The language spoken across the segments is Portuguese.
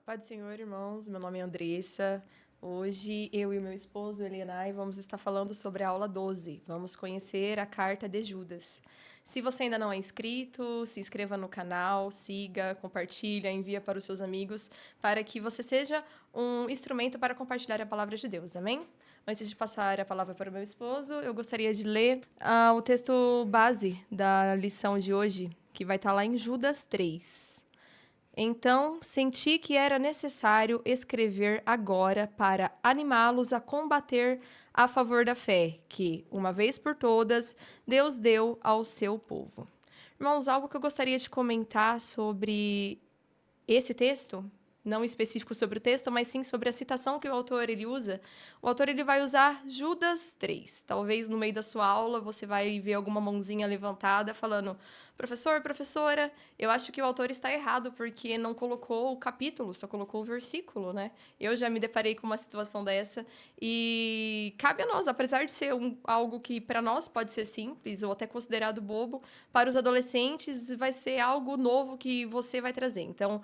Paz do Senhor, irmãos. Meu nome é Andressa. Hoje eu e o meu esposo, Elianai, vamos estar falando sobre a aula 12. Vamos conhecer a carta de Judas. Se você ainda não é inscrito, se inscreva no canal, siga, compartilha, envia para os seus amigos, para que você seja um instrumento para compartilhar a palavra de Deus. Amém? Antes de passar a palavra para o meu esposo, eu gostaria de ler o texto base da lição de hoje, que vai estar lá em Judas 3. Então, senti que era necessário escrever agora para animá-los a combater a favor da fé que, uma vez por todas, Deus deu ao seu povo. Irmãos, algo que eu gostaria de comentar sobre esse texto, não específico sobre o texto, mas sim sobre a citação que o autor ele usa. O autor ele vai usar Judas 3. Talvez no meio da sua aula você vai ver alguma mãozinha levantada falando: professor, professora, eu acho que o autor está errado porque não colocou o capítulo, só colocou o versículo, né? Eu já me deparei com uma situação dessa e cabe a nós, apesar de ser algo que para nós pode ser simples ou até considerado bobo, para os adolescentes vai ser algo novo que você vai trazer. Então,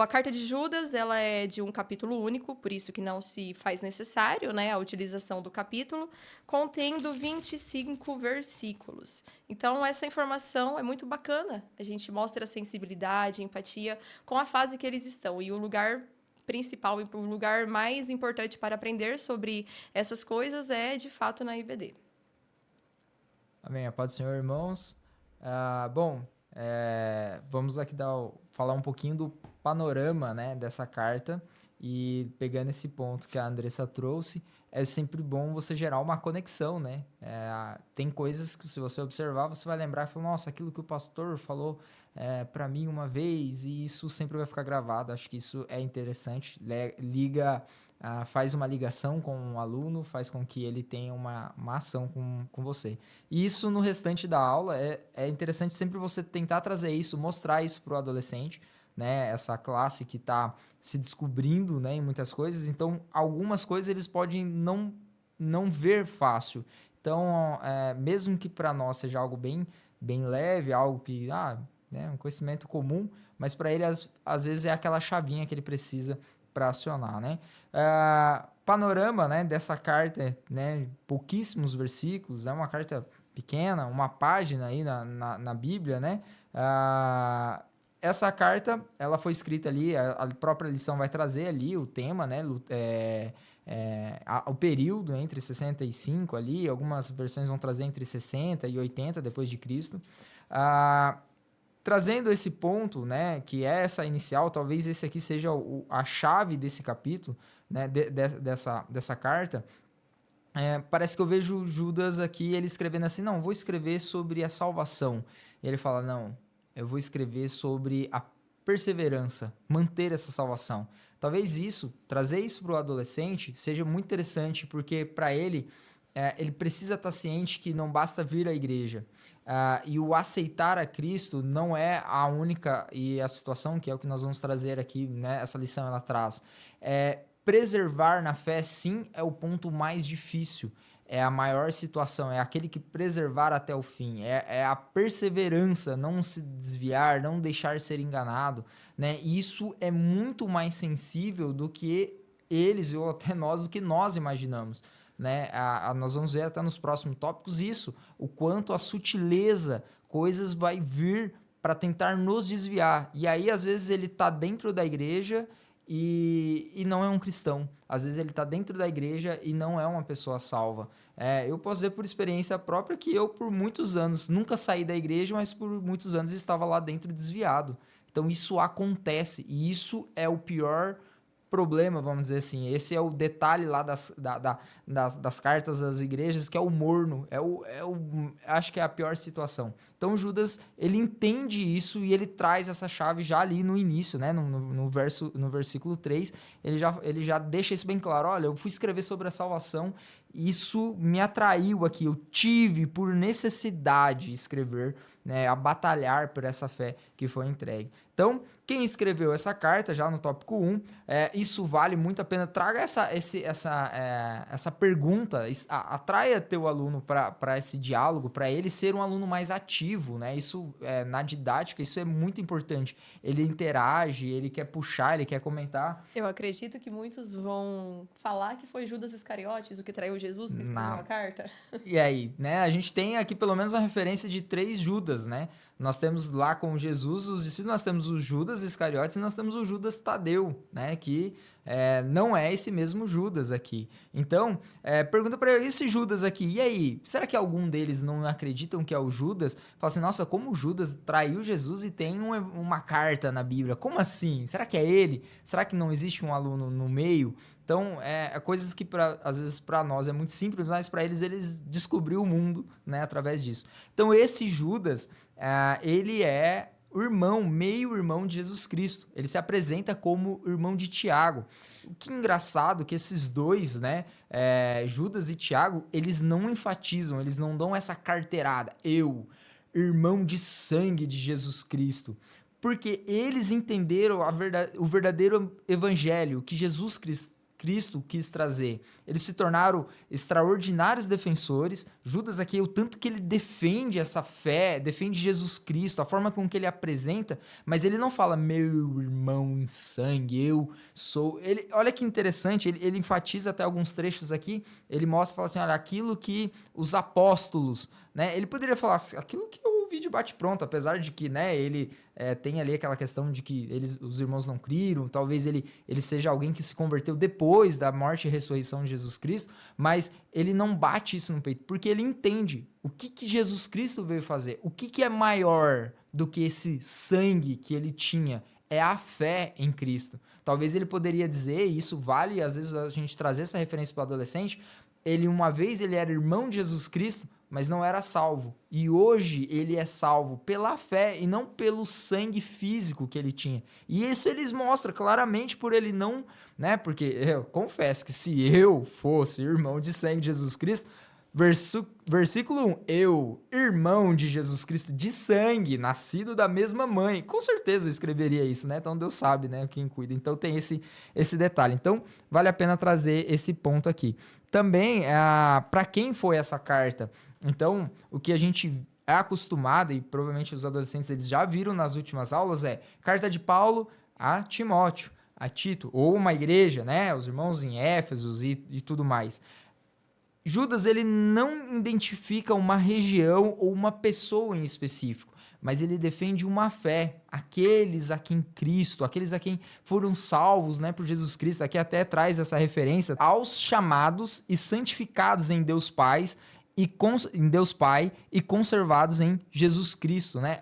a carta de Judas, ela é de um capítulo único, por isso que não se faz necessário, né, a utilização do capítulo, contendo 25 versículos. Então, essa informação é muito bacana. A gente mostra sensibilidade, empatia com a fase que eles estão. E o lugar principal e o lugar mais importante para aprender sobre essas coisas é, de fato, na IBD. Amém. A paz do Senhor, irmãos. Vamos aqui falar um pouquinho do panorama, né, dessa carta, e pegando esse ponto que a Andressa trouxe, é sempre bom você gerar uma conexão, né? Tem coisas que, se você observar, você vai lembrar e falar: nossa, aquilo que o pastor falou para mim uma vez, e isso sempre vai ficar gravado. Acho que isso é interessante. Faz uma ligação com o aluno, faz com que ele tenha uma ação com você. E isso no restante da aula é interessante sempre você tentar trazer isso, mostrar isso para o adolescente, né? Essa classe que está se descobrindo, né, em muitas coisas. Então, algumas coisas eles podem não ver fácil. Então, mesmo que para nós seja algo bem leve, algo que, né, um conhecimento comum, mas para ele, às vezes, é aquela chavinha que ele precisa para acionar, né? Panorama, né, dessa carta, né, pouquíssimos versículos, é uma carta pequena, uma página aí na Bíblia, né? Essa carta, ela foi escrita ali, a própria lição vai trazer ali o tema, né? O período entre 65 ali, algumas versões vão trazer entre 60 e 80 depois de Cristo. Trazendo esse ponto, né, que é essa inicial, talvez esse aqui seja a chave desse capítulo, né, dessa carta. Parece que eu vejo Judas aqui, ele escrevendo assim: não, vou escrever sobre a salvação. E ele fala: não, eu vou escrever sobre a perseverança, manter essa salvação. Talvez trazer isso para o adolescente seja muito interessante, porque para ele, ele precisa estar ciente que não basta vir à igreja. E o aceitar a Cristo não é a única e a situação, que é o que nós vamos trazer aqui, né? Essa lição ela traz. Preservar na fé, sim, é o ponto mais difícil. É a maior situação, é aquele que preservar até o fim. É a perseverança, não se desviar, não deixar ser enganado, né? E isso é muito mais sensível do que eles, ou até nós, do que nós imaginamos, né? Nós vamos ver até nos próximos tópicos isso, o quanto a sutileza, coisas vai vir para tentar nos desviar. E aí, às vezes, ele está dentro da igreja e não é um cristão. Às vezes ele está dentro da igreja e não é uma pessoa salva. Eu posso dizer por experiência própria que eu, por muitos anos, nunca saí da igreja, mas por muitos anos estava lá dentro desviado. Então isso acontece e isso é o pior problema, vamos dizer assim. Esse é o detalhe lá das cartas das igrejas, que é o morno. Acho que é a pior situação. Então Judas, ele entende isso e ele traz essa chave já ali no início, né? No versículo 3, ele já deixa isso bem claro. Olha, eu fui escrever sobre a salvação, isso me atraiu aqui, eu tive por necessidade escrever, né, a batalhar por essa fé que foi entregue. Então, quem escreveu essa carta, já no tópico 1, isso vale muito a pena. Traga essa pergunta, atraia teu aluno para esse diálogo, para ele ser um aluno mais ativo, né? Isso, na didática, isso é muito importante. Ele interage, ele quer puxar, ele quer comentar. Eu acredito que muitos vão falar que foi Judas Iscariotes o que traiu Jesus, que escreveu a carta. E aí, né? A gente tem aqui pelo menos uma referência de 3 Judas, né? Nós temos lá com Jesus, os discípulos, nós temos o Judas Iscariotes e nós temos o Judas Tadeu, né? Que não é esse mesmo Judas aqui. Então, pergunta para ele, esse Judas aqui, e aí? Será que algum deles não acreditam que é o Judas? Fala assim, nossa, como o Judas traiu Jesus e tem uma carta na Bíblia? Como assim? Será que é ele? Será que não existe um aluno no meio? Então, coisas que às vezes para nós é muito simples, mas para eles descobriu o mundo, né, através disso. Então, esse Judas, ele é o irmão, meio-irmão de Jesus Cristo. Ele se apresenta como irmão de Tiago. O que engraçado que esses dois, né, Judas e Tiago, eles não enfatizam, eles não dão essa carteirada. Eu, irmão de sangue de Jesus Cristo. Porque eles entenderam o verdadeiro evangelho que Jesus Cristo quis trazer. Eles se tornaram extraordinários defensores. Judas aqui, o tanto que ele defende essa fé, defende Jesus Cristo, a forma com que ele apresenta, mas ele não fala, meu irmão em sangue, eu sou... olha que interessante, ele enfatiza até alguns trechos aqui, ele mostra, fala assim, olha, aquilo que os apóstolos, né? Ele poderia falar assim, aquilo que eu ouvi de bate-pronto, apesar de que, né, ele tem ali aquela questão de que os irmãos não criram, talvez ele seja alguém que se converteu depois da morte e ressurreição de Jesus Cristo, mas ele não bate isso no peito, porque ele entende o que Jesus Cristo veio fazer, o que é maior do que esse sangue que ele tinha, é a fé em Cristo. Talvez ele poderia dizer, e isso vale às vezes a gente trazer essa referência para o adolescente, uma vez ele era irmão de Jesus Cristo, mas não era salvo. E hoje ele é salvo pela fé e não pelo sangue físico que ele tinha. E isso eles mostram claramente por ele não, né? Porque eu confesso que se eu fosse irmão de sangue de Jesus Cristo, versículo 1, eu, irmão de Jesus Cristo de sangue, nascido da mesma mãe, com certeza eu escreveria isso, né? Então Deus sabe, né, quem cuida. Então tem esse detalhe. Então vale a pena trazer esse ponto aqui. Também, para quem foi essa carta? Então, o que a gente é acostumado, e provavelmente os adolescentes eles já viram nas últimas aulas, carta de Paulo a Timóteo, a Tito, ou uma igreja, né? Os irmãos em Éfeso e tudo mais. Judas, ele não identifica uma região ou uma pessoa em específico, mas ele defende uma fé, aqueles a quem Cristo, aqueles a quem foram salvos, né, por Jesus Cristo. Aqui até traz essa referência aos chamados e santificados em Deus Pai e conservados em Jesus Cristo, né?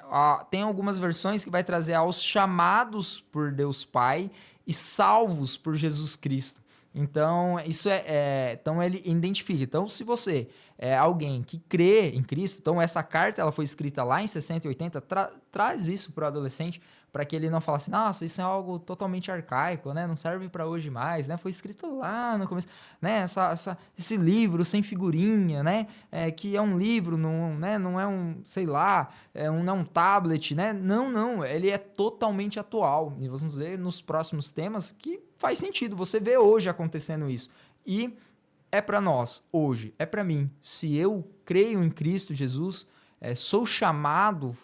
Tem algumas versões que vai trazer aos chamados por Deus Pai e salvos por Jesus Cristo. Então, isso então ele identifica. Então, se você é alguém que crê em Cristo, então essa carta ela foi escrita lá em 60 e 80, traz isso para o adolescente, para que ele não fale assim, nossa, isso é algo totalmente arcaico, né? Não serve para hoje mais, né? Foi escrito lá no começo, né? Esse livro sem figurinha, né? Que é um livro, não, né? Não é um, sei lá, não é um tablet, né? Não, ele é totalmente atual. E vamos ver nos próximos temas que faz sentido, você vê hoje acontecendo isso. E é para nós, hoje, é para mim. Se eu creio em Cristo Jesus, sou chamado,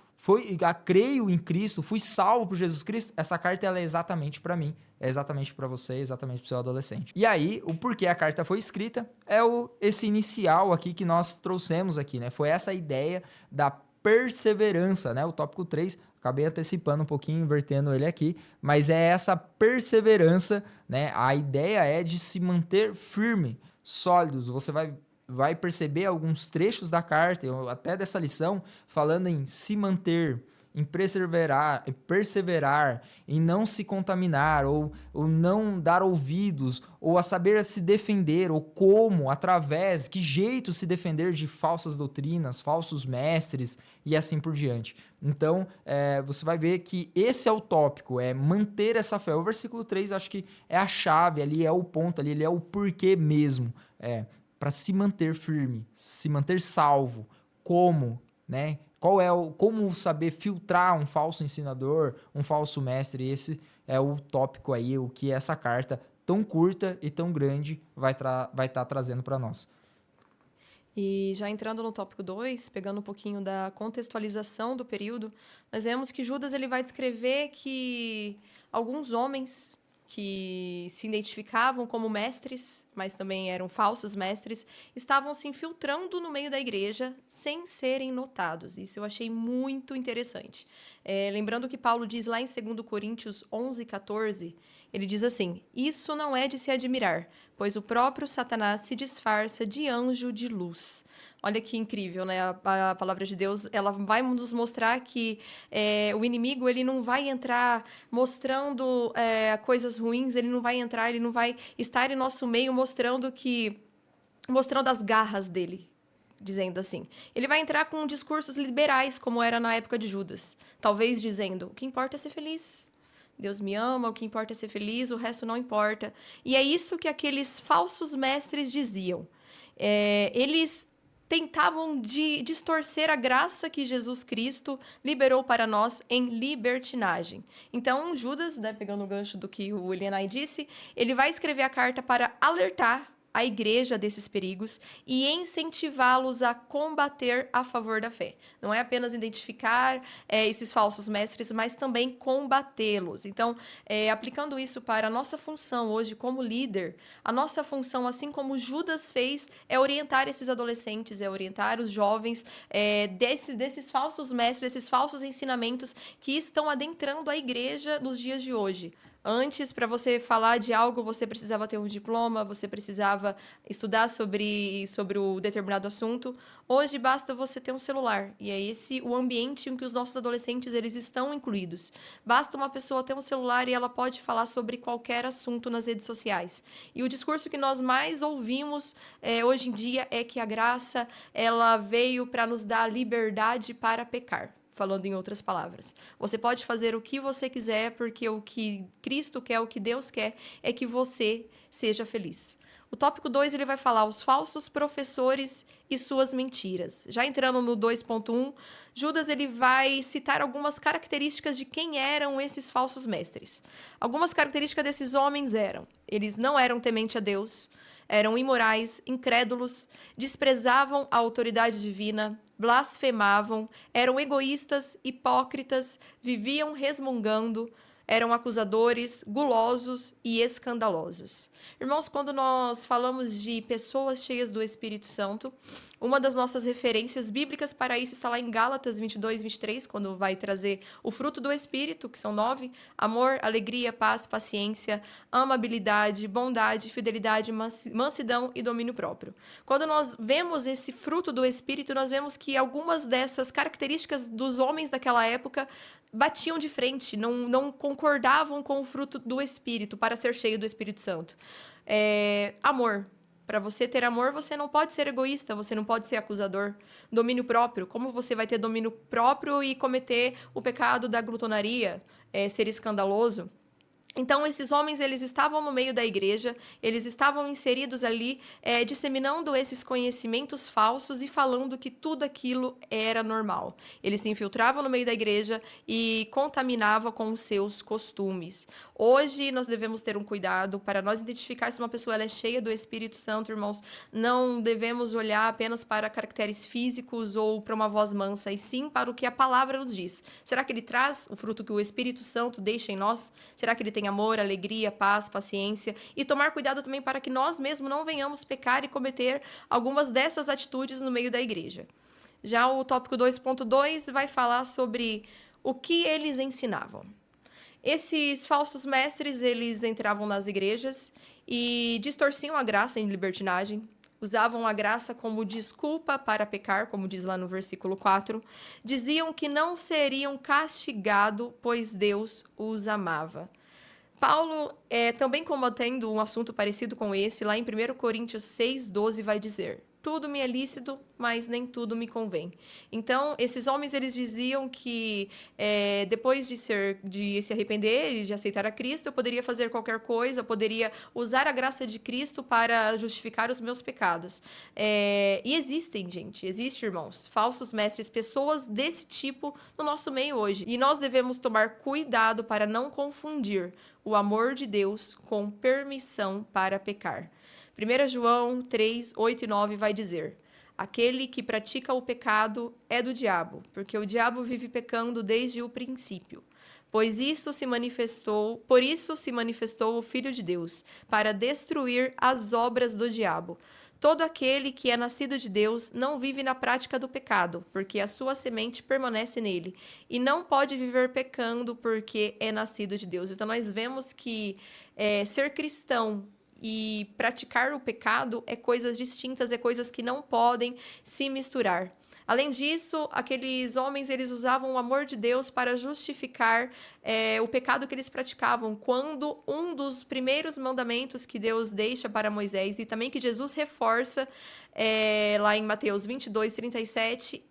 creio em Cristo, fui salvo por Jesus Cristo, essa carta ela é exatamente para mim, é exatamente para você, é exatamente para o seu adolescente. E aí, o porquê a carta foi escrita é esse inicial aqui que nós trouxemos aqui, né? Foi essa ideia da perseverança, né? O tópico 3, acabei antecipando um pouquinho, invertendo ele aqui, mas é essa perseverança, né? A ideia é de se manter firme, sólidos. Você vai perceber alguns trechos da carta, até dessa lição, falando em se manter, em perseverar, em não se contaminar, ou não dar ouvidos, ou a saber se defender, ou como, através, que jeito se defender de falsas doutrinas, falsos mestres, e assim por diante. Então, você vai ver que esse é o tópico, é manter essa fé. O versículo 3, acho que é a chave, ali é o ponto, ali ele é o porquê mesmo, para se manter firme, se manter salvo. Como, né? como saber filtrar um falso ensinador, um falso mestre. Esse é o tópico aí, o que essa carta tão curta e tão grande vai estar trazendo para nós. E já entrando no tópico 2, pegando um pouquinho da contextualização do período, nós vemos que Judas ele vai descrever que alguns homens que se identificavam como mestres, mas também eram falsos mestres, estavam se infiltrando no meio da igreja sem serem notados. Isso eu achei muito interessante. Lembrando que Paulo diz lá em 2 Coríntios 11:14, ele diz assim: isso não é de se admirar, pois o próprio Satanás se disfarça de anjo de luz. Olha que incrível, né? A palavra de Deus, ela vai nos mostrar que o inimigo, ele não vai entrar mostrando coisas ruins, ele não vai estar em nosso meio mostrando as garras dele, dizendo assim. Ele vai entrar com discursos liberais, como era na época de Judas. Talvez dizendo, o que importa é ser feliz. Deus me ama, o que importa é ser feliz, o resto não importa. E é isso que aqueles falsos mestres diziam. Eles tentavam distorcer a graça que Jesus Cristo liberou para nós em libertinagem. Então, Judas, né, pegando o gancho do que o Elianai disse, ele vai escrever a carta para alertar a igreja desses perigos e incentivá-los a combater a favor da fé. Não é apenas identificar esses falsos mestres, mas também combatê-los. Então, aplicando isso para a nossa função hoje como líder, a nossa função, assim como Judas fez, é orientar esses adolescentes, é orientar os jovens desses falsos mestres, desses falsos ensinamentos que estão adentrando a igreja nos dias de hoje. Antes, para você falar de algo, você precisava ter um diploma, você precisava estudar sobre o determinado assunto. Hoje, basta você ter um celular. E é esse o ambiente em que os nossos adolescentes eles estão incluídos. Basta uma pessoa ter um celular e ela pode falar sobre qualquer assunto nas redes sociais. E o discurso que nós mais ouvimos hoje em dia é que a graça ela veio para nos dar liberdade para pecar. Falando em outras palavras. Você pode fazer o que você quiser, porque o que Cristo quer, o que Deus quer, é que você seja feliz. O tópico 2, ele vai falar os falsos professores e suas mentiras. Já entrando no 2.1, Judas ele vai citar algumas características de quem eram esses falsos mestres. Algumas características desses homens eles não eram tementes a Deus, eram imorais, incrédulos, desprezavam a autoridade divina, blasfemavam, eram egoístas, hipócritas, viviam resmungando, eram acusadores, gulosos e escandalosos. Irmãos, quando nós falamos de pessoas cheias do Espírito Santo, uma das nossas referências bíblicas para isso está lá em Gálatas 22:23, quando vai trazer o fruto do Espírito, que são 9, amor, alegria, paz, paciência, amabilidade, bondade, fidelidade, mansidão e domínio próprio. Quando nós vemos esse fruto do Espírito, nós vemos que algumas dessas características dos homens daquela época batiam de frente, não concordavam com o fruto do Espírito para ser cheio do Espírito Santo. Amor. Para você ter amor, você não pode ser egoísta, você não pode ser acusador. Domínio próprio. Como você vai ter domínio próprio e cometer o pecado da glutonaria, ser escandaloso? Então, esses homens, eles estavam no meio da igreja, eles estavam inseridos ali, disseminando esses conhecimentos falsos e falando que tudo aquilo era normal. Eles se infiltravam no meio da igreja e contaminavam com os seus costumes. Hoje, nós devemos ter um cuidado para nós identificar se uma pessoa ela é cheia do Espírito Santo, irmãos. Não devemos olhar apenas para caracteres físicos ou para uma voz mansa, e sim para o que a palavra nos diz. Será que ele traz o fruto que o Espírito Santo deixa em nós? Será que ele tem amor, alegria, paz, paciência? E tomar cuidado também para que nós mesmos não venhamos pecar e cometer algumas dessas atitudes no meio da igreja. Já o tópico 2.2 vai falar sobre o que eles ensinavam. Esses falsos mestres, eles entravam nas igrejas e distorciam a graça em libertinagem, usavam a graça como desculpa para pecar, como diz lá no versículo 4. Diziam que não seriam castigados, pois Deus os amava. Paulo, também combatendo um assunto parecido com esse, lá em 1 Coríntios 6:12, vai dizer: tudo me é lícito, mas nem tudo me convém. Então, esses homens, eles diziam que depois de se arrepender e de aceitar a Cristo, eu poderia fazer qualquer coisa, eu poderia usar a graça de Cristo para justificar os meus pecados. E existem, gente, irmãos, falsos mestres, pessoas desse tipo no nosso meio hoje. E nós devemos tomar cuidado para não confundir o amor de Deus com permissão para pecar. 1 João 3, 8 e 9 vai dizer: aquele que pratica o pecado é do diabo, porque o diabo vive pecando desde o princípio. Por isso se manifestou o Filho de Deus, para destruir as obras do diabo. Todo aquele que é nascido de Deus não vive na prática do pecado, porque a sua semente permanece nele, e não pode viver pecando porque é nascido de Deus. Então nós vemos que ser cristão e praticar o pecado é coisas distintas, é coisas que não podem se misturar. Além disso, aqueles homens, eles usavam o amor de Deus para justificar o pecado que eles praticavam, quando um dos primeiros mandamentos que Deus deixa para Moisés, e também que Jesus reforça lá em Mateus 22, 37,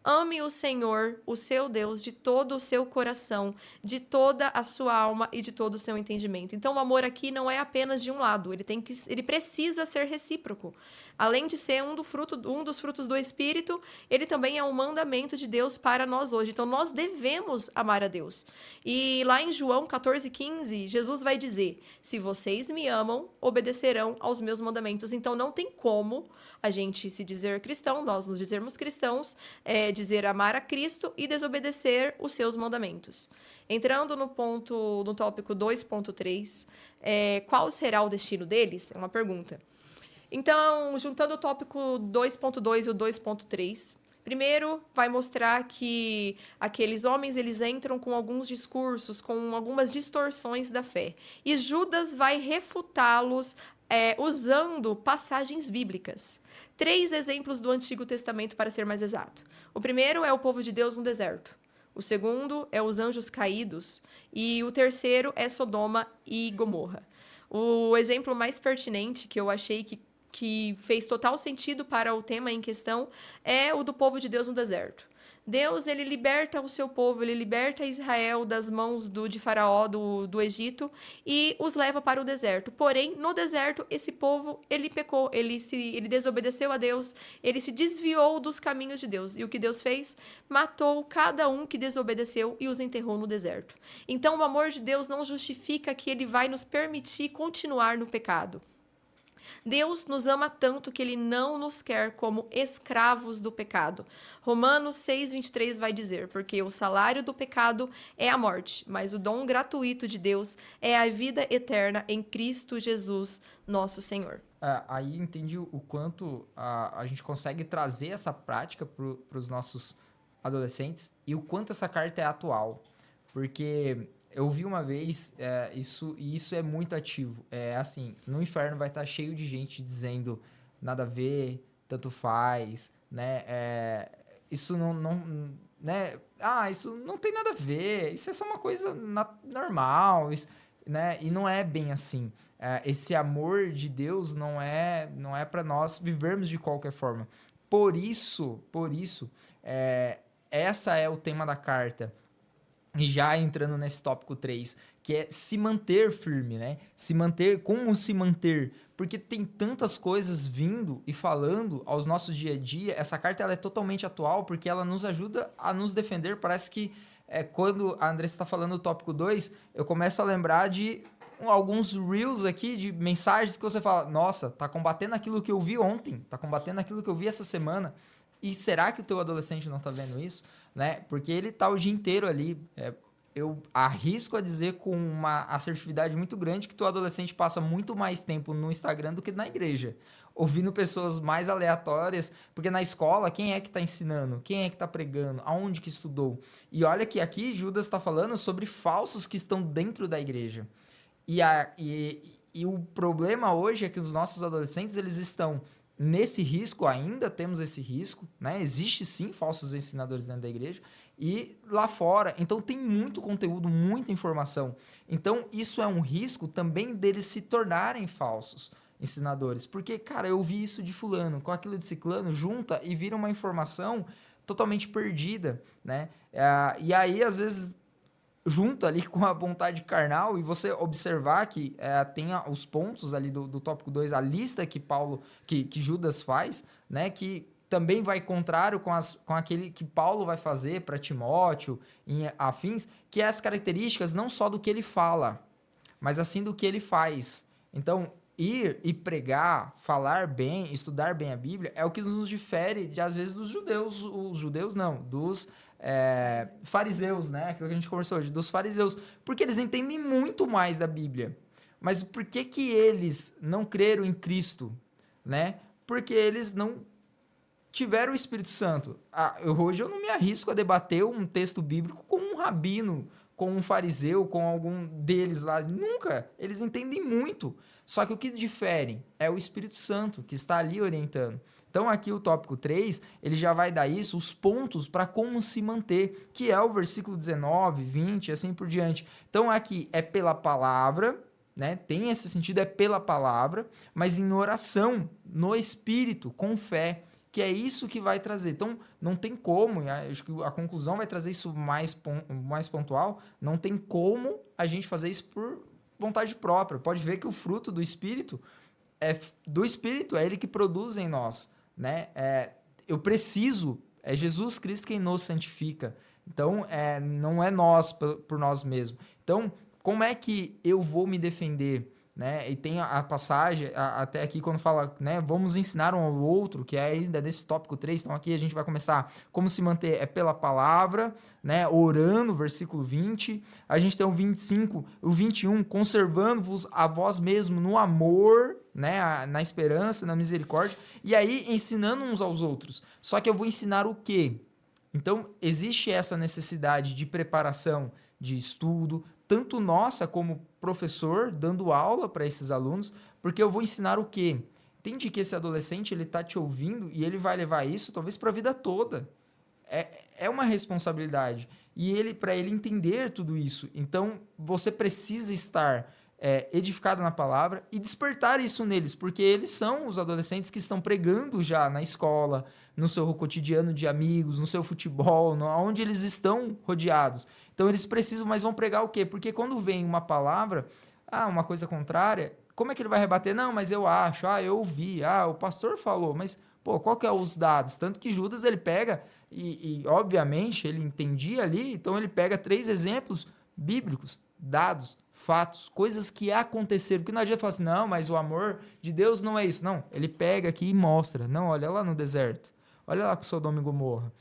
ame o Senhor, o seu Deus, de todo o seu coração, de toda a sua alma e de todo o seu entendimento. Então, o amor aqui não é apenas de um lado, ele precisa ser recíproco. Além de ser um dos frutos do Espírito, ele também é um mandamento de Deus para nós hoje. Então, nós devemos amar a Deus. E lá em João 14,15, Jesus vai dizer: se vocês me amam, obedecerão aos meus mandamentos. Então, não tem como a gente se dizer cristão, nós nos dizermos cristãos, dizer amar a Cristo e desobedecer os seus mandamentos. Entrando no tópico 2.3, qual será o destino deles? É uma pergunta. Então, juntando o tópico 2.2 e o 2.3, primeiro vai mostrar que aqueles homens, eles entram com alguns discursos, com algumas distorções da fé. E Judas vai refutá-los usando passagens bíblicas. 3 exemplos do Antigo Testamento, para ser mais exato. O primeiro é o povo de Deus no deserto. O segundo é os anjos caídos. E o terceiro é Sodoma e Gomorra. O exemplo mais pertinente que eu achei que fez total sentido para o tema em questão é o do povo de Deus no deserto. Deus, ele liberta o seu povo, ele liberta Israel das mãos de Faraó, do Egito, e os leva para o deserto. Porém, no deserto, esse povo, ele pecou, ele desobedeceu a Deus, ele se desviou dos caminhos de Deus. E o que Deus fez? Matou cada um que desobedeceu e os enterrou no deserto. Então, o amor de Deus não justifica que ele vai nos permitir continuar no pecado. Deus nos ama tanto que ele não nos quer como escravos do pecado. Romanos 6:23 vai dizer: porque o salário do pecado é a morte, mas o dom gratuito de Deus é a vida eterna em Cristo Jesus, nosso Senhor. Aí entendi o quanto a gente consegue trazer essa prática para os nossos adolescentes e o quanto essa carta é atual. Porque eu vi uma vez, isso é muito ativo. Assim, no inferno vai estar cheio de gente dizendo nada a ver, tanto faz, né? Isso não né? Isso não tem nada a ver, isso é só uma coisa normal, isso, né? E não é bem assim. Esse amor de Deus não é para nós vivermos de qualquer forma. Por isso, essa é o tema da carta. E já entrando nesse tópico 3, que é se manter firme, né? Como se manter? Porque tem tantas coisas vindo e falando aos nossos dia a dia. Essa carta ela é totalmente atual porque ela nos ajuda a nos defender. Parece que quando a Andressa está falando do tópico 2, eu começo a lembrar de alguns reels aqui, de mensagens que você fala: nossa, tá combatendo aquilo que eu vi ontem, tá combatendo aquilo que eu vi essa semana. E será que o teu adolescente não tá vendo isso? Né? Porque ele tá o dia inteiro ali. Eu arrisco a dizer com uma assertividade muito grande que teu adolescente passa muito mais tempo no Instagram do que na igreja, ouvindo pessoas mais aleatórias, porque na escola, quem é que tá ensinando? Quem é que tá pregando? Aonde que estudou? E olha que aqui Judas está falando sobre falsos que estão dentro da igreja. E o problema hoje é que os nossos adolescentes, eles estão nesse risco, ainda temos esse risco, né? Existe sim falsos ensinadores dentro da igreja e lá fora. Então tem muito conteúdo, muita informação. Então isso é um risco também deles se tornarem falsos. ensinadores. Porque, cara, eu vi isso de fulano, com aquilo de ciclano, junta e vira uma informação totalmente perdida, né? E aí, às vezes, junta ali com a vontade carnal e você observar que tem os pontos ali do tópico 2, a lista que que Judas faz, né? Que também vai contrário com aquele que Paulo vai fazer para Timóteo em afins, que é as características não só do que ele fala, mas assim do que ele faz. Então, ir e pregar, falar bem, estudar bem a Bíblia é o que nos difere, às vezes, dos judeus. Os judeus não, dos fariseus, né? Aquilo que a gente conversou hoje, dos fariseus. Porque eles entendem muito mais da Bíblia. Mas por que eles não creram em Cristo, né? Porque eles não tiveram o Espírito Santo. Hoje eu não me arrisco a debater um texto bíblico com um rabino, com um fariseu, com algum deles lá. Nunca. Eles entendem muito. Só que o que difere é o Espírito Santo, que está ali orientando. Então, aqui o tópico 3, ele já vai dar isso, os pontos para como se manter, que é o versículo 19, 20 e assim por diante. Então, aqui é pela palavra, né? Tem esse sentido, é pela palavra, mas em oração, no Espírito, com fé, que é isso que vai trazer. Então, não tem como, acho que a conclusão vai trazer isso mais pontual, não tem como a gente fazer isso por vontade própria. Pode ver que o fruto do Espírito é ele que produz em nós, né? Eu preciso, é Jesus Cristo quem nos santifica. Então, não é nós por nós mesmos. Então, como é que eu vou me defender? Né? E tem a passagem até aqui quando fala, né, vamos ensinar um ao outro, que é ainda nesse tópico 3, então aqui a gente vai começar como se manter pela palavra, né, orando, versículo 20, a gente tem o 25, o 21, conservando-vos a vós mesmo no amor, né, na esperança, na misericórdia, e aí ensinando uns aos outros. Só que eu vou ensinar o quê? Então existe essa necessidade de preparação, de estudo, tanto nossa como professor, dando aula para esses alunos, porque eu vou ensinar o quê? Entende que esse adolescente ele está te ouvindo e ele vai levar isso talvez para a vida toda. É uma responsabilidade. E para ele entender tudo isso. Então, você precisa estar edificado na palavra e despertar isso neles, porque eles são os adolescentes que estão pregando já na escola, no seu cotidiano de amigos, no seu futebol, onde eles estão rodeados. Então eles precisam, mas vão pregar o quê? Porque quando vem uma palavra, uma coisa contrária, como é que ele vai rebater? Não, mas eu acho, eu ouvi, o pastor falou, mas qual que é os dados? Tanto que Judas ele pega e obviamente ele entendia ali, então ele pega 3 exemplos bíblicos, dados, fatos, coisas que aconteceram, porque não adianta falar assim, não, mas o amor de Deus não é isso. Não, ele pega aqui e mostra, não, olha lá no deserto, olha lá com Sodoma e Gomorra.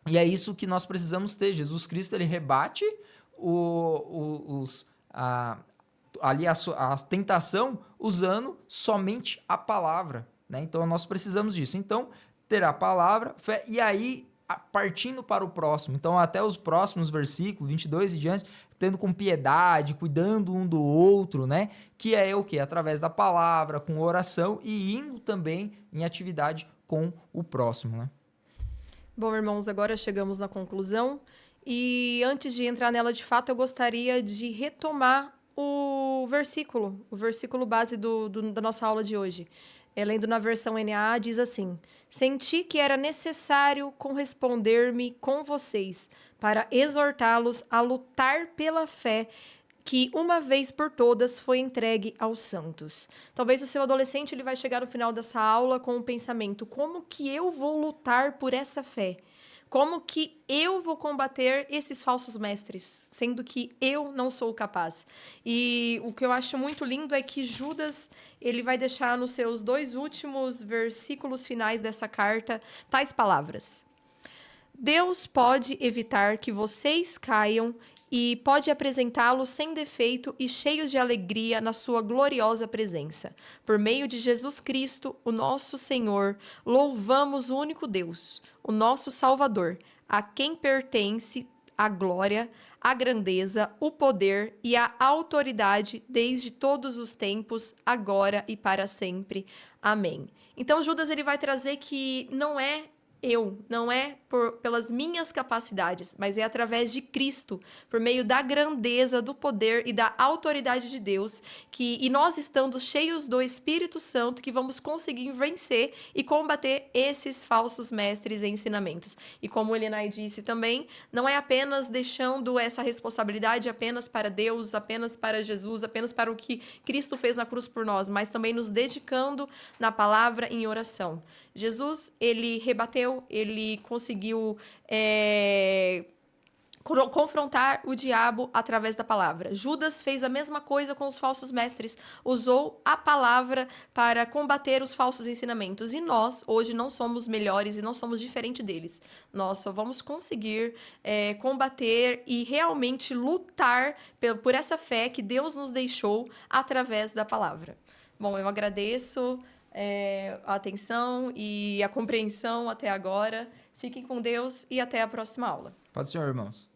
E é isso que nós precisamos ter. Jesus Cristo ele rebate ali a tentação usando somente a palavra, né? Então nós precisamos disso. Então, ter a palavra, fé, e aí partindo para o próximo. Então, até os próximos versículos, 22 e diante, tendo com piedade, cuidando um do outro, né? Que é o quê? Através da palavra, com oração e indo também em atividade com o próximo, né? Bom, irmãos, agora chegamos na conclusão e antes de entrar nela de fato, eu gostaria de retomar o versículo base da nossa aula de hoje. Lendo na versão NAA, diz assim: senti que era necessário corresponder-me com vocês para exortá-los a lutar pela fé que uma vez por todas foi entregue aos santos. Talvez o seu adolescente ele vai chegar no final dessa aula com o pensamento: como que eu vou lutar por essa fé? Como que eu vou combater esses falsos mestres, sendo que eu não sou capaz? E o que eu acho muito lindo é que Judas ele vai deixar nos seus 2 últimos versículos finais dessa carta tais palavras: Deus pode evitar que vocês caiam e pode apresentá-los sem defeito e cheios de alegria na sua gloriosa presença. Por meio de Jesus Cristo, o nosso Senhor, louvamos o único Deus, o nosso Salvador, a quem pertence a glória, a grandeza, o poder e a autoridade desde todos os tempos, agora e para sempre. Amém. Então Judas ele vai trazer que não é não é pelas minhas capacidades, mas é através de Cristo, por meio da grandeza, do poder e da autoridade de Deus, e nós estando cheios do Espírito Santo, que vamos conseguir vencer e combater esses falsos mestres e ensinamentos. E como o Elinay disse também, não é apenas deixando essa responsabilidade apenas para Deus, apenas para Jesus, apenas para o que Cristo fez na cruz por nós, mas também nos dedicando na palavra em oração. Jesus, ele rebateu, ele conseguiu confrontar o diabo através da palavra. Judas fez a mesma coisa com os falsos mestres, usou a palavra para combater os falsos ensinamentos. E nós, hoje, não somos melhores e não somos diferente deles. Nós só vamos conseguir combater e realmente lutar por essa fé que Deus nos deixou através da palavra. Bom, eu agradeço a atenção e a compreensão até agora. Fiquem com Deus e até a próxima aula. Pode ser, irmãos.